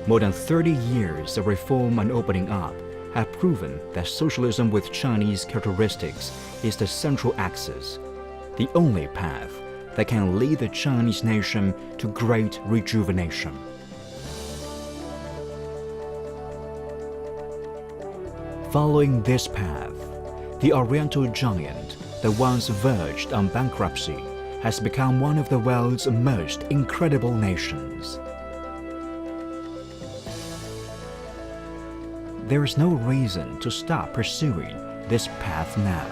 More than 30 years of reform and opening up have proven that socialism with Chinese characteristics is the central axis, the only path that can lead the Chinese nation to great rejuvenation. Following this path, the Oriental giant that once verged on bankruptcy has become one of the world's most incredible nations. There is no reason to stop pursuing this path now.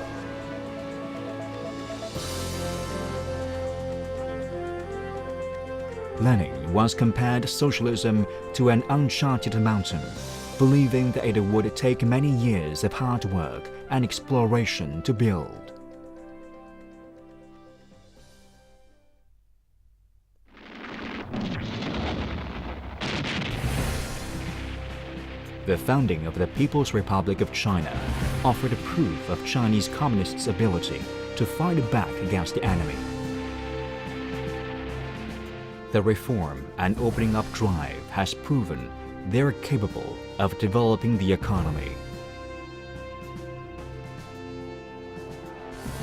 Lenin once compared socialism to an uncharted mountain, believing that it would take many years of hard work and exploration to build. The founding of the People's Republic of China offered proof of Chinese communists' ability to fight back against the enemy. The reform and opening up drive has proven they're capable of developing the economy.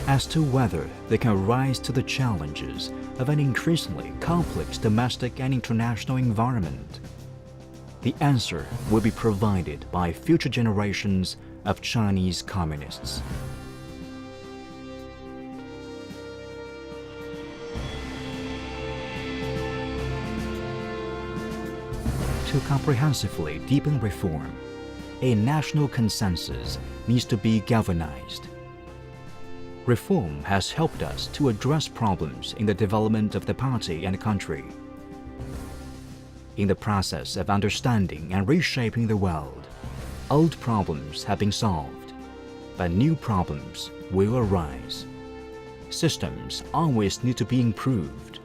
As to whether they can rise to the challenges of an increasingly complex domestic and international environment, the answer will be provided by future generations of Chinese communists. To comprehensively deepen reform, a national consensus needs to be galvanized. Reform has helped us to address problems in the development of the party and country. In the process of understanding and reshaping the world, old problems have been solved, but new problems will arise. Systems always need to be improved.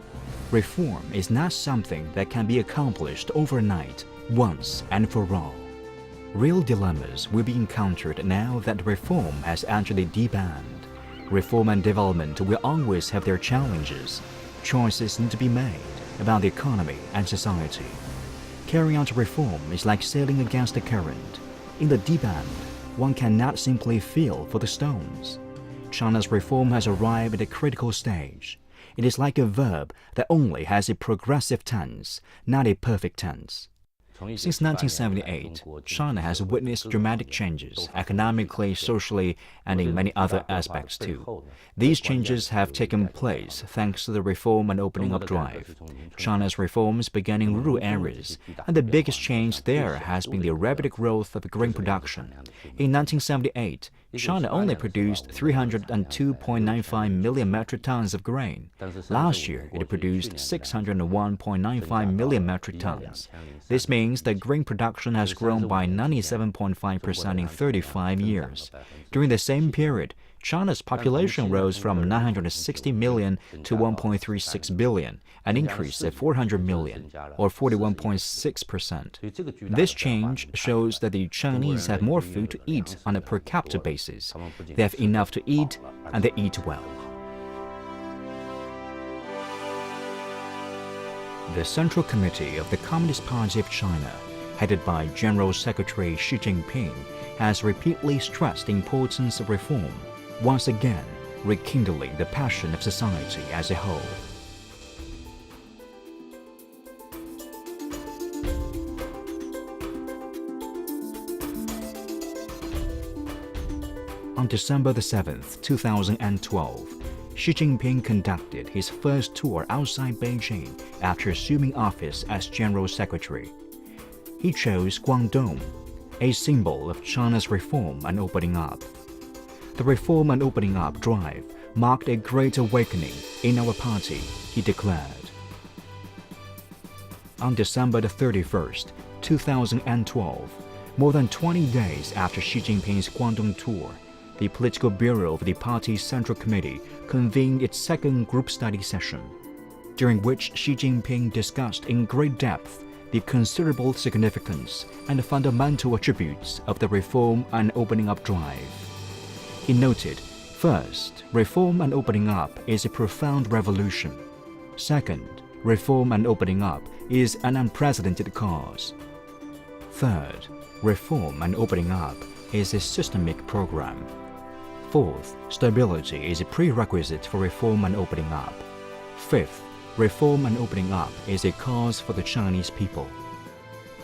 Reform is not something that can be accomplished overnight, once and for all. Real dilemmas will be encountered now that reform has entered the deep end. Reform and development will always have their challenges. Choices need to be made about the economy and society. Carrying out reform is like sailing against the current. In the deep end, one cannot simply feel for the stones. China's reform has arrived at a critical stage. It is like a verb that only has a progressive tense, not a perfect tense. Since 1978, China has witnessed dramatic changes, economically, socially, and in many other aspects too. These changes have taken place thanks to the reform and opening up drive. China's reforms began in rural areas, and the biggest change there has been the rapid growth of grain production. In 1978, China only produced 302.95 million metric tons of grain. Last year, it produced 601.95 million metric tons. This means that grain production has grown by 97.5% in 35 years. During the same period, China's population rose from 960 million to 1.36 billion, an increase of 400 million, or 41.6%. This change shows that the Chinese have more food to eat on a per capita basis. They have enough to eat, and they eat well. The Central Committee of the Communist Party of China, headed by General Secretary Xi Jinping, has repeatedly stressed the importance of reform, once again rekindling the passion of society as a whole. On December 7, 2012, Xi Jinping conducted his first tour outside Beijing after assuming office as General Secretary. He chose Guangdong, a symbol of China's reform and opening up. The reform and opening up drive marked a great awakening in our party, he declared. On December 31, 2012, more than 20 days after Xi Jinping's Guangdong tour, the Political Bureau of the party's Central Committee convened its second group study session, during which Xi Jinping discussed in great depth the considerable significance and fundamental attributes of the reform and opening up drive. He noted, first, reform and opening up is a profound revolution. Second, reform and opening up is an unprecedented cause. Third, reform and opening up is a systemic program. Fourth, stability is a prerequisite for reform and opening up. Fifth, reform and opening up is a cause for the Chinese people.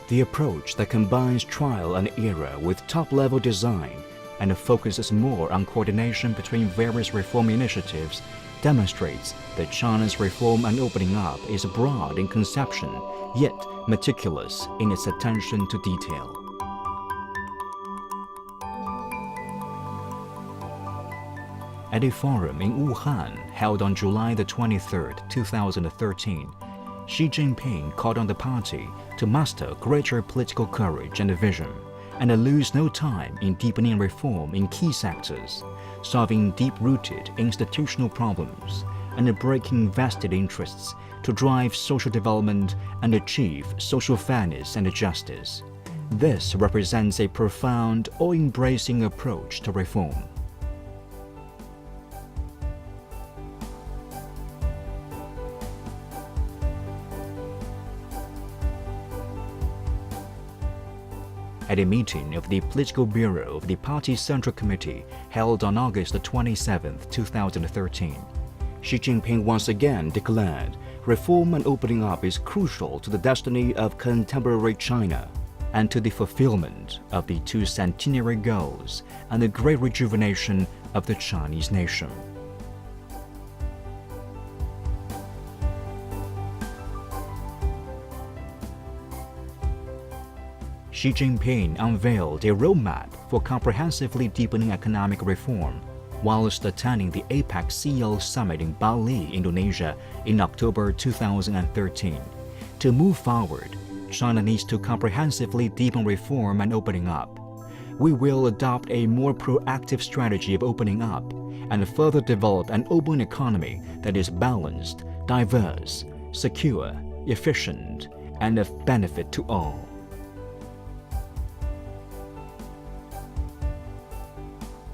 The approach that combines trial and error with top-level design and focuses more on coordination between various reform initiatives demonstrates that China's reform and opening up is broad in conception, yet meticulous in its attention to detail. At a forum in Wuhan held on July the 23rd, 2013, Xi Jinping called on the party to muster greater political courage and vision, and lose no time in deepening reform in key sectors, solving deep-rooted institutional problems, and breaking vested interests to drive social development and achieve social fairness and justice. This represents a profound, all-embracing approach to reform. At a meeting of the Political Bureau of the Party's Central Committee held on August 27, 2013, Xi Jinping once again declared reform and opening up is crucial to the destiny of contemporary China and to the fulfillment of the two centenary goals and the great rejuvenation of the Chinese nation. Xi Jinping unveiled a roadmap for comprehensively deepening economic reform whilst attending the APEC CEO Summit in Bali, Indonesia in October 2013. To move forward, China needs to comprehensively deepen reform and opening up. We will adopt a more proactive strategy of opening up and further develop an open economy that is balanced, diverse, secure, efficient, and of benefit to all.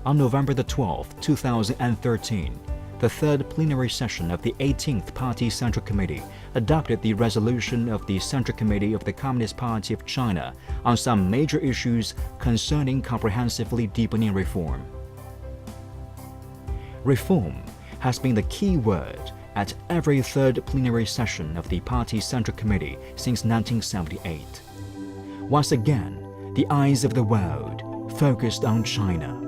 On November 12, 2013, the third plenary session of the 18th Party Central Committee adopted the resolution of the Central Committee of the Communist Party of China on some major issues concerning comprehensively deepening reform. Reform has been the key word at every third plenary session of the Party Central Committee since 1978. Once again, the eyes of the world focused on China.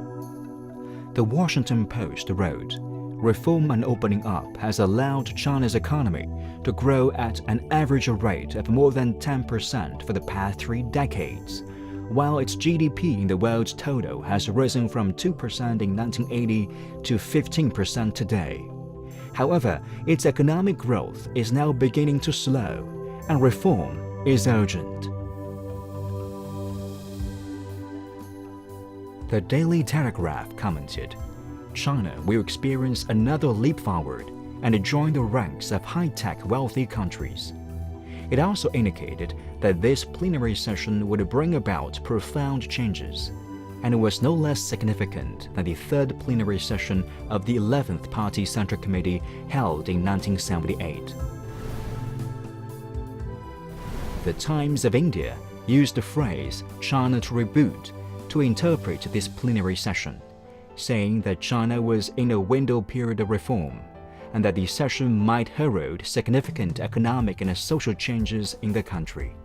The Washington Post wrote, "Reform and opening up has allowed China's economy to grow at an average rate of more than 10% for the past 3 decades, while its GDP in the world's total has risen from 2% in 1980 to 15% today. However, its economic growth is now beginning to slow, and reform is urgent." The Daily Telegraph commented, "China will experience another leap forward and join the ranks of high-tech wealthy countries." It also indicated that this plenary session would bring about profound changes, and it was no less significant than the third plenary session of the 11th Party Central Committee held in 1978. The Times of India used the phrase "China to reboot" to interpret this plenary session, saying that China was in a window period of reform, and that the session might herald significant economic and social changes in the country.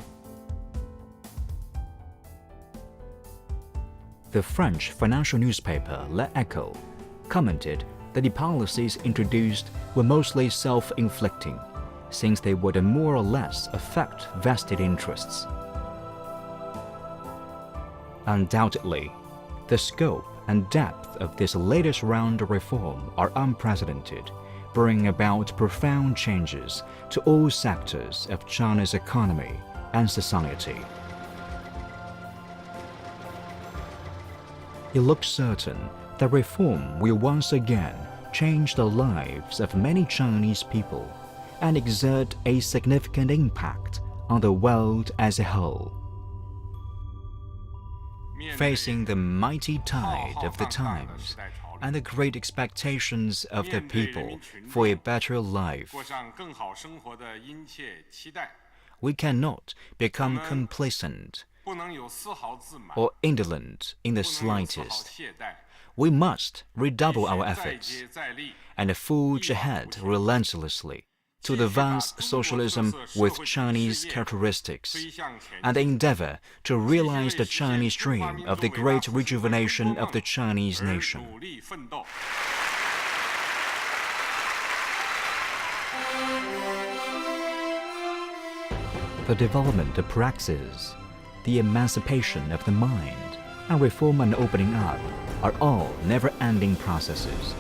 The French financial newspaper L'Echo commented that the policies introduced were mostly self-inflicting, since they would more or less affect vested interests. Undoubtedly, the scope and depth of this latest round of reform are unprecedented, bringing about profound changes to all sectors of China's economy and society. It looks certain that reform will once again change the lives of many Chinese people and exert a significant impact on the world as a whole. Facing the mighty tide of the times and the great expectations of the people for a better life, we cannot become complacent or indolent in the slightest. We must redouble our efforts and forge ahead relentlessly to advance socialism with Chinese characteristics and endeavor to realize the Chinese dream of the great rejuvenation of the Chinese nation. The development of praxis, the emancipation of the mind, and reform and opening up are all never-ending processes.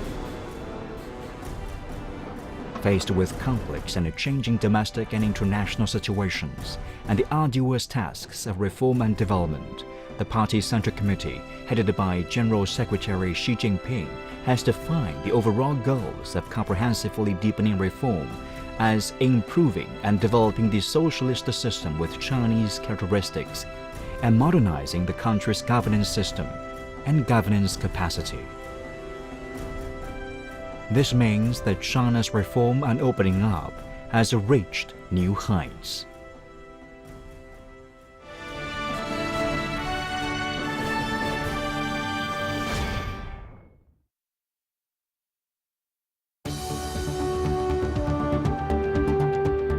Faced with complex and changing domestic and international situations and the arduous tasks of reform and development, the Party's Central Committee, headed by General Secretary Xi Jinping, has defined the overall goals of comprehensively deepening reform as improving and developing the socialist system with Chinese characteristics and modernizing the country's governance system and governance capacity. This means that China's reform and opening up has reached new heights.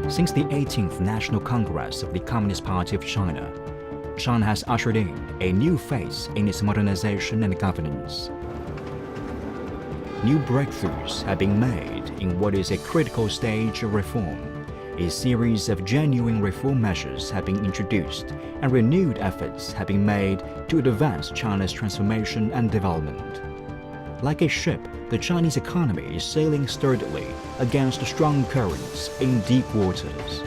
Since the 18th National Congress of the Communist Party of China, China has ushered in a new phase in its modernization and governance. New breakthroughs have been made in what is a critical stage of reform. A series of genuine reform measures have been introduced, and renewed efforts have been made to advance China's transformation and development. Like a ship, the Chinese economy is sailing sturdily against strong currents in deep waters.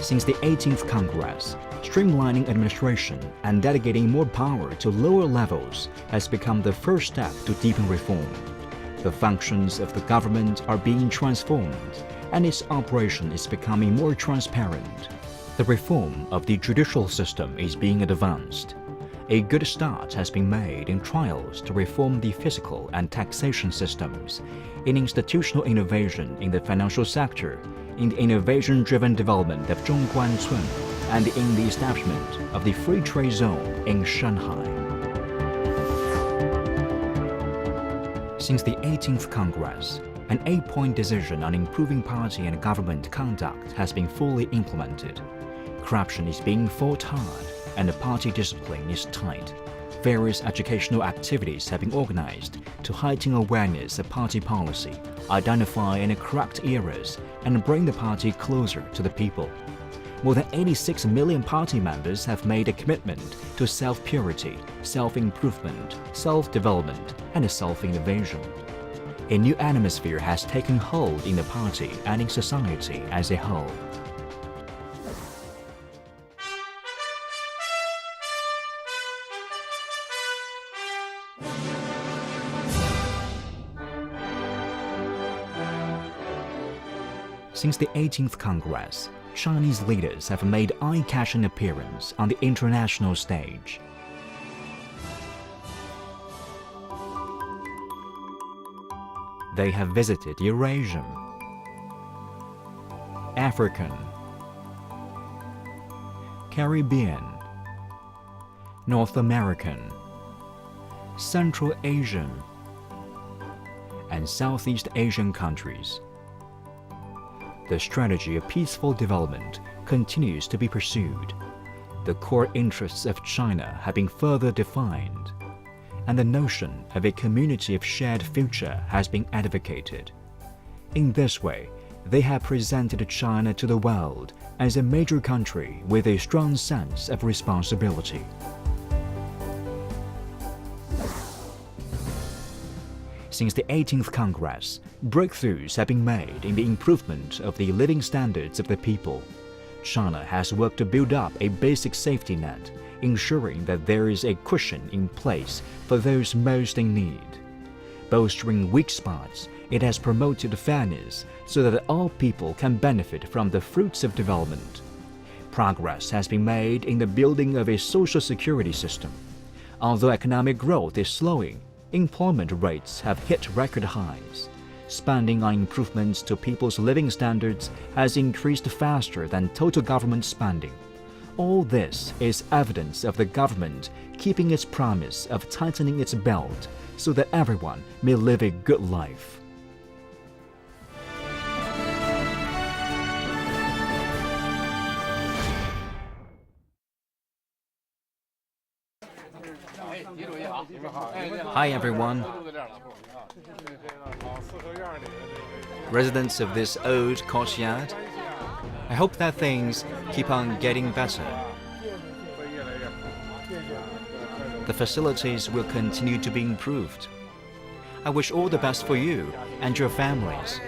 Since the 18th Congress, streamlining administration and delegating more power to lower levels has become the first step to deepen reform. The functions of the government are being transformed, and its operation is becoming more transparent. The reform of the judicial system is being advanced. A good start has been made in trials to reform the fiscal and taxation systems, in institutional innovation in the financial sector, in the innovation-driven development of Zhongguancun, and in the establishment of the Free Trade Zone in Shanghai. Since the 18th Congress, an 8-point decision on improving party and government conduct has been fully implemented. Corruption is being fought hard, and the party discipline is tight. Various educational activities have been organized to heighten awareness of party policy, identify and correct errors, and bring the party closer to the people. More than 86 million party members have made a commitment to self-purity, self-improvement, self-development, and self-innovation. A new atmosphere has taken hold in the party and in society as a whole. Since the 18th Congress, Chinese leaders have made eye-catching appearance on the international stage. They have visited Eurasian, African, Caribbean, North American, Central Asian, and Southeast Asian countries. The strategy of peaceful development continues to be pursued. The core interests of China have been further defined, and the notion of a community of shared future has been advocated. In this way, they have presented China to the world as a major country with a strong sense of responsibility. Since the 18th Congress, breakthroughs have been made in the improvement of the living standards of the people. China has worked to build up a basic safety net, ensuring that there is a cushion in place for those most in need. Bolstering weak spots, it has promoted fairness so that all people can benefit from the fruits of development. Progress has been made in the building of a social security system. Although economic growth is slowing, employment rates have hit record highs. spending on improvements to people's living standards has increased faster than total government spending. All this is evidence of the government keeping its promise of tightening its belt so that everyone may live a good life. Hi everyone. Residents of this old courtyard, I hope that things keep on getting better. The facilities will continue to be improved. I wish all the best for you and your families.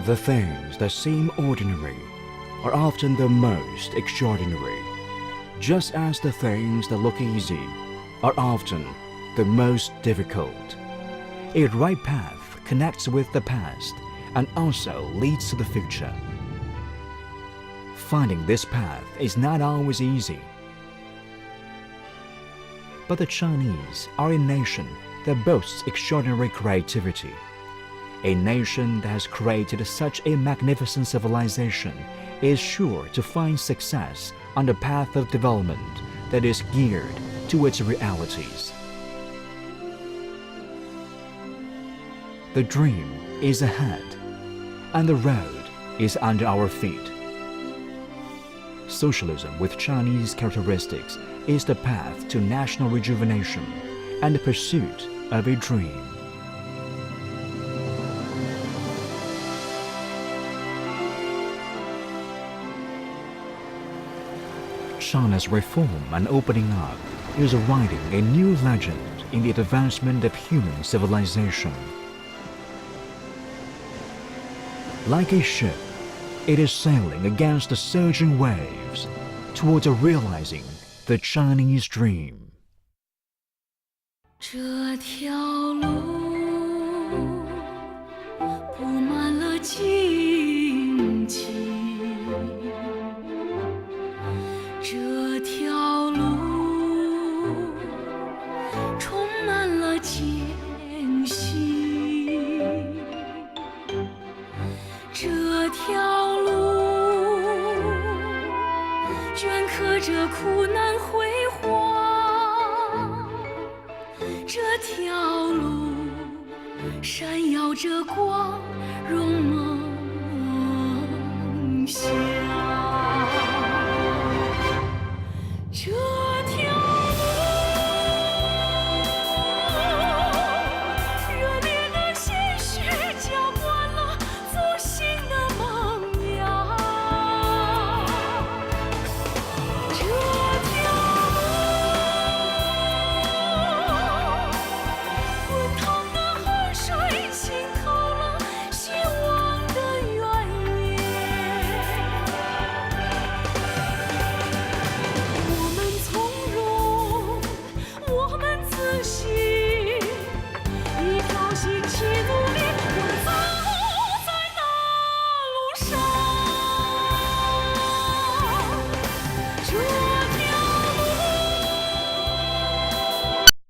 The things that seem ordinary are often the most extraordinary, just as the things that look easy are often the most difficult. A right path connects with the past and also leads to the future. Finding this path is not always easy. But the Chinese are a nation that boasts extraordinary creativity. A nation that has created such a magnificent civilization is sure to find success on the path of development that is geared to its realities. The dream is ahead, and the road is under our feet. Socialism with Chinese characteristics is the path to national rejuvenation and the pursuit of a dream. China's reform and opening up is writing a new legend in the advancement of human civilization. Like a ship, it is sailing against the surging waves towards realizing the Chinese dream. 这条路布满了荆棘，这条路充满了艰辛，这条路镌刻着苦难辉煌。 这条路闪耀着光荣梦想。